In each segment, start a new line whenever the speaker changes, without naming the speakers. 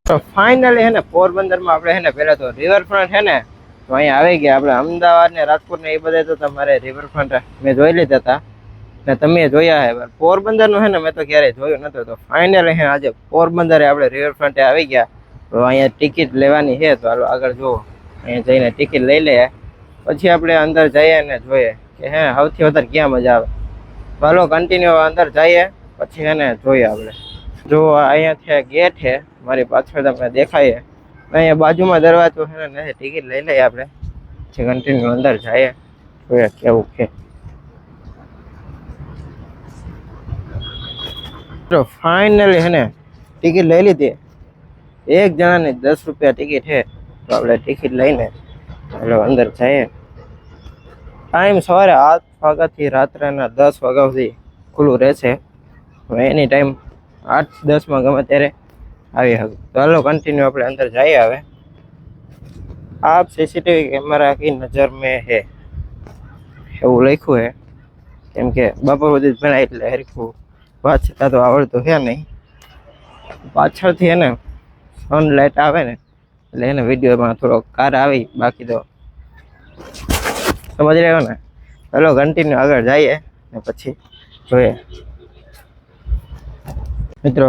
તો ફાઇનલી હે ને પોરબંદરમાં આપણે હે ને પહેલા તો રિવરફ્રન્ટ હે ને તો અહીંયા આવી ગયા. આપણે અમદાવાદ ને રાજકોટ ને એ બધે તો તમારે રિવરફ્રન્ટ મેં જોઈ લીધા હતા ને તમે જોયા હે. પોરબંદરનું હે ને મેં તો ક્યારેય જોયું નતું. તો ફાઇનલી હે આજે પોરબંદરે આપણે રિવરફ્રન્ટે આવી ગયા. તો અહીંયા ટિકિટ લેવાની છે તો હાલો આગળ જુઓ. અહીંયા જઈને ટિકિટ લઈ લે પછી આપણે અંદર જઈએ ને જોઈએ કે હે સૌથી વધારે ક્યાં મજા આવે. હાલો કન્ટિન્યુ અંદર જઈએ પછી હે ને જોઈએ આપણે. જો અહીંયાથી ગેટ છે મારી પાછળ તમને દેખાય. અહીંયા બાજુમાં દરવાજો છે ને ટિકિટ લઈ લઈએ આપણે પછી કન્ટિન્યુ અંદર જઈએ જોઈએ કેવું છે. તો ફાઇનલી હે ને ટિકિટ લઈ લીધી. એક જણાની 10 રૂપિયા ટિકિટ છે. તો આપણે ટિકિટ લઈને હાલો અંદર જઈએ. ટાઈમ સવારે 8 વાગ્યાથી રાત્રેના 10 વાગ્યા સુધી ખુલ્લું રહેશે. એની ટાઈમ 8-10 ગમે ત્યારે આવી શકે. તો હાલો કન્ટિન્યુ આપણે અંદર જઈએ. હવે આપ સીસીટીવી कैमरा की नज़र में है એવું લખ્યું છે. કેમ કે બપોર સુધી ભણાય એટલે હરખું વાંચતા તો આવડતું છે નહીં. પાછળથી એને સનલાઇટ આવે ને એટલે એને વિડીયોમાં થોડો કાર આવી, બાકી તો સમજ રહ્યો ને. ચાલો કન્ટિન્યુ આગળ જઈએ ને પછી જોઈએ. મિત્રો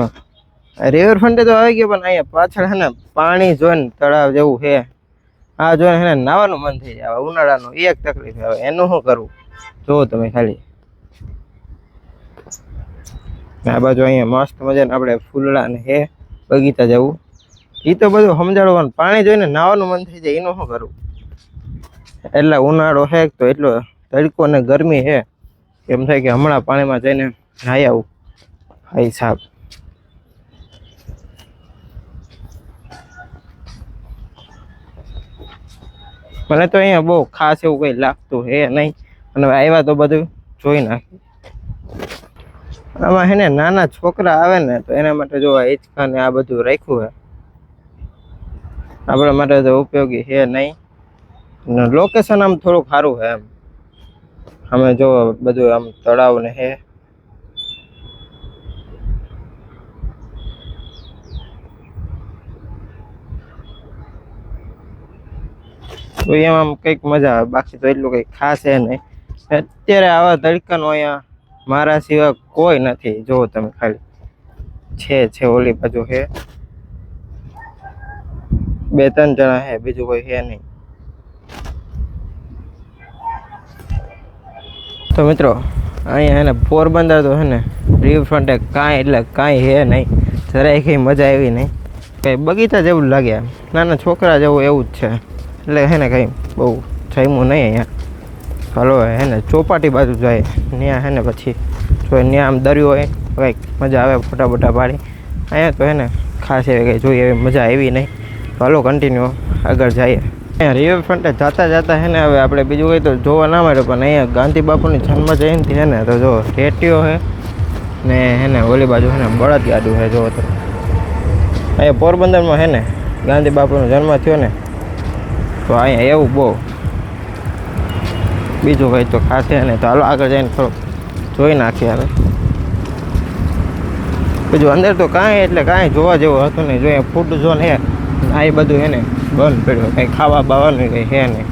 રિવરફ્રન્ટે તો આવી ગયો પણ અહીંયા પાછળ છે ને પાણી જોઈને તળાવ જેવું છે. આ જોઈને છે ને નાવાનું મન થઈ જાય. ઉનાળાનું એક તકલીફ આવે, એનું શું કરવું જોવો તમે ખાલી. આ બાજુ અહીંયા મસ્ત મજાને આપણે ફૂલડા ને હે બગીચા જવું. એ તો બધું સમજાડવાનું. પાણી જોઈને નાવાનું મન થઈ જાય એનું શું કરવું. એટલે ઉનાળો છે તો એટલો તડકો ને ગરમી છે એમ થાય કે હમણાં પાણીમાં જઈને નાહી આવું. ભાઈ સાહેબ મને તો અહીંયા બહુ ખાસ એવું કંઈ લાગતું હે નહીં. અને આવ્યા તો બધું જોઈ નાખી. આમાં હે ને નાના છોકરા આવે ને તો એના માટે જો હિંચકા ને આ બધું રાખ્યું છે. આપણા માટે તો ઉપયોગી છે નહીં. લોકેશન આમ થોડુંક સારું છે એમ. અમે જો બધું આમ તળાવ ને હે. તો એમ આમ કંઈક મજા આવે, બાકી તો એટલું કંઈક ખાસ છે નહીં. અત્યારે આવા તડકાનો અહીંયા મારા સિવાય કોઈ નથી. જુઓ તમે ખાલી છે ઓલી બાજુ છે 2-3 જણા છે, બીજું કોઈ છે નહીં. તો મિત્રો અહીંયા હે ને પોરબંદર તો છે ને રિવરફ્રન્ટે કાંઈ એટલે કાંઈ છે નહીં. જરાય કંઈ મજા આવી નહીં. કંઈ બગીચા જેવું લાગે, નાના છોકરા જેવું એવું જ છે. એટલે હે ને કંઈ બહુ જમ્યું નહીં અહીંયા. હાલો હે ને ચોપાટી બાજુ જાય ત્યાં હે ને પછી જો ત્યાં આમ દરિયો હોય કંઈક મજા આવે ફોટા બોટા પાડી. અહીંયા તો હે ને ખાસ એવી કંઈ જોઈએ એવી મજા આવી નહીં. હાલો કન્ટિન્યુ આગળ જઈએ. અહીંયા રિવરફ્રન્ટે જતા હે ને હવે આપણે બીજું કંઈ તો જોવા ના મળે, પણ અહીંયા ગાંધી બાપુની જન્મ જયંતિ છે ને તો જો રેટીઓ છે ને હે ને ઓલી બાજુ છે ને બળદગાડું છે. જો તો અહીંયા પોરબંદરમાં હે ને ગાંધી બાપુનો જન્મ થયો ને તો અહીંયા એવું બહુ બીજું કંઈ તો ખાસ છે ને. તો હાલો આગળ જઈને થોડુંક જોઈ નાખીએ. હવે બીજું અંદર તો કાંઈ એટલે કાંઈ જોવા જેવું હતું નહીં. જોઈએ ફૂડ ઝોન છે આ એ બધું છે ને બંધ પડ્યું. કંઈ ખાવા બાવાનું કંઈ છે નહીં.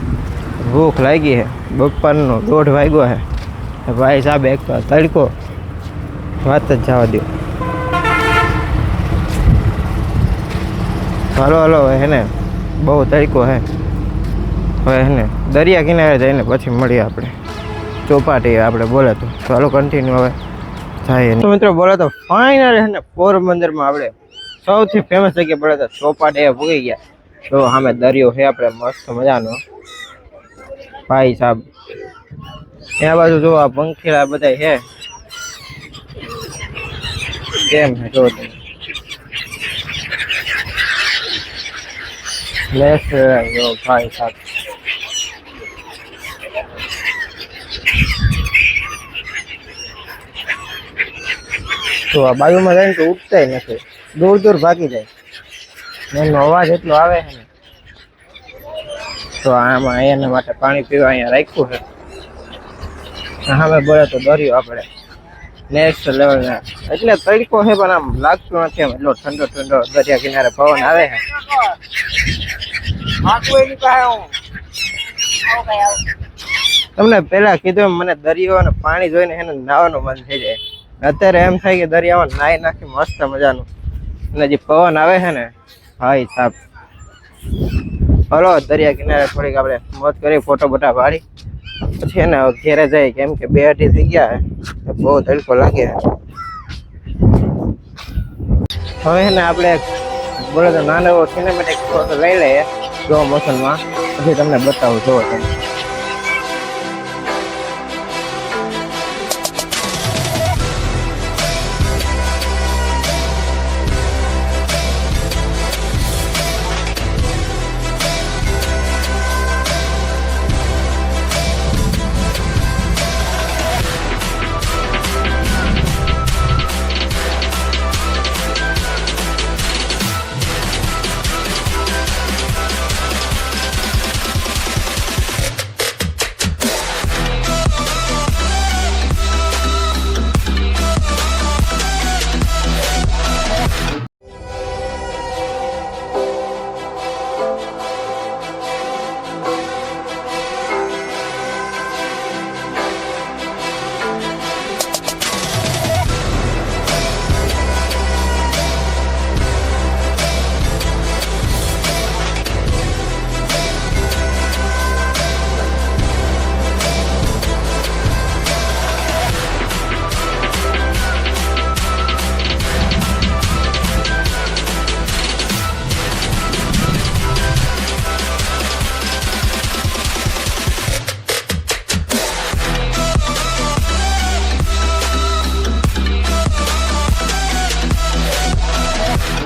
ભૂખ લાગી છે. બપોરનો 1:30 વાગ્યો છે. ભાઈ સાહેબ એક તો તડકો વાત જ જવા દો. હાલો હે ને બહુ તડકો છે. હવે હે ને દરિયા કિનારે જઈને પછી મળીએ આપણે ચોપાટી. આપણે બોલે તો હાલો કન્ટિન્યુ હવે થાય. તો મિત્રો બોલે તો ફાઇનલી હે ને પોરબંદરમાં આપણે સૌથી ફેમસ જગ્યા પડે તો ચોપાટી ભૂગી ગયા. તો સામે દરિયો છે આપણે મસ્ત મજાનો. ભાઈ સાહેબ ત્યાં બાજુ જો આ પંખીડા બધા છે કેમ છે જો તમે. ભાઈ સાહેબ તો આ બાજુમાં જઈને તો ઉઠતા નથી, દૂર ભાગી જાય. એનો અવાજ એટલો આવે છે ને. તો આમાં એના માટે પાણી પીવા અહીંયા રાખ્યું છે. સામે બોલે તો દરિયો આપણે નેક્સ્ટ લેવલ ના એટલે તડકો છે પણ આમ લાગતું નથી એમ એટલો ઠંડો ઠંડો દરિયા કિનારે પવન આવે છે. તમને પેલા કીધું એમ મને દરિયો અને પાણી જોઈને એને નાવાનું મન થઈ જાય. અત્યારે એમ થાય કે દરિયામાં નાઈ નાખી મસ્ત મજાનું અને જે પવન આવે છે ને ભાઈ સાહેબ. હલો દરિયા કિનારે થોડીક આપણે મોજ કરી ફોટો બોટા પાડી પછી એને ઘેરે જાય કેમ કે 2:30 થઈ ગયા બહુ તડકો લાગે. હવે ને આપણે બોલો તો નાનો એવો સિનેમેટિક ફોટો લઈ લઈએ સ્લો મોશનમાં પછી તમને બતાવું જોવો તમે.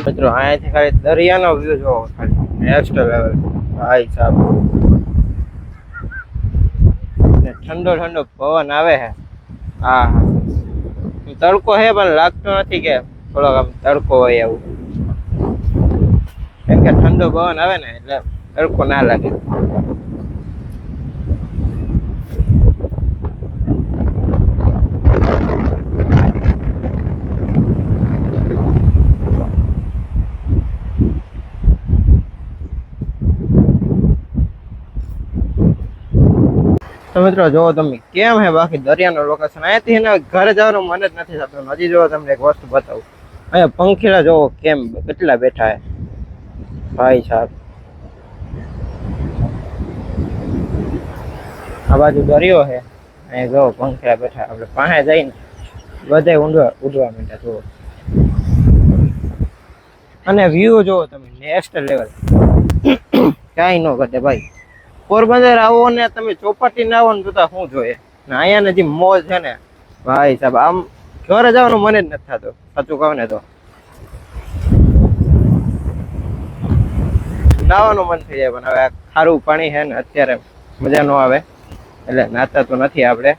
મિત્રો અહીંયાથી ખાલી દરિયાનો વ્યૂ જોવો ખાલી નેક્સ્ટ લેવલ ભાઈ સાહેબ. ઠંડો ઠંડો પવન આવે છે. હા તડકો છે પણ લાગતો નથી કે થોડોક આમ તડકો હોય એવું કેમ કે ઠંડો પવન આવે ને એટલે તડકો ના લાગે. તો મિત્રો જોવો તમે કેમ હે બાકી દરિયાનું લોકેશન અહીંયાથી એને ઘરે જવાનું મન જ નથી થતું. હજી જોવો તમને એક વસ્તુ બતાવું અહીંયા પંખીડા જોવો કેમ કેટલા બેઠા હે ભાઈ સાહેબ. આ બાજુ દરિયો છે અહીંયા જોવો પંખીડા બેઠા આપણે પાસે જઈને બધે ઉડવા માંડ્યા જોવો અને વ્યૂ જોવો તમે નેક્સ્ટ લેવલ કાંઈ ન ઘટે ભાઈ. પોરબંદર આવો ને તમે ચોપાટી ના આવો ને જોતા શું જોઈએ ને અહીંયા જે મોજ છે ને ભાઈ સાહેબ આમ ઘરે જવાનું મને જ નથી થતું સાચું કહું ને તો. નાવાનું મન થઈ જાય પણ હવે ખારું પાણી છે ને અત્યારે મજા ન આવે એટલે નાતા તો નથી આપણે.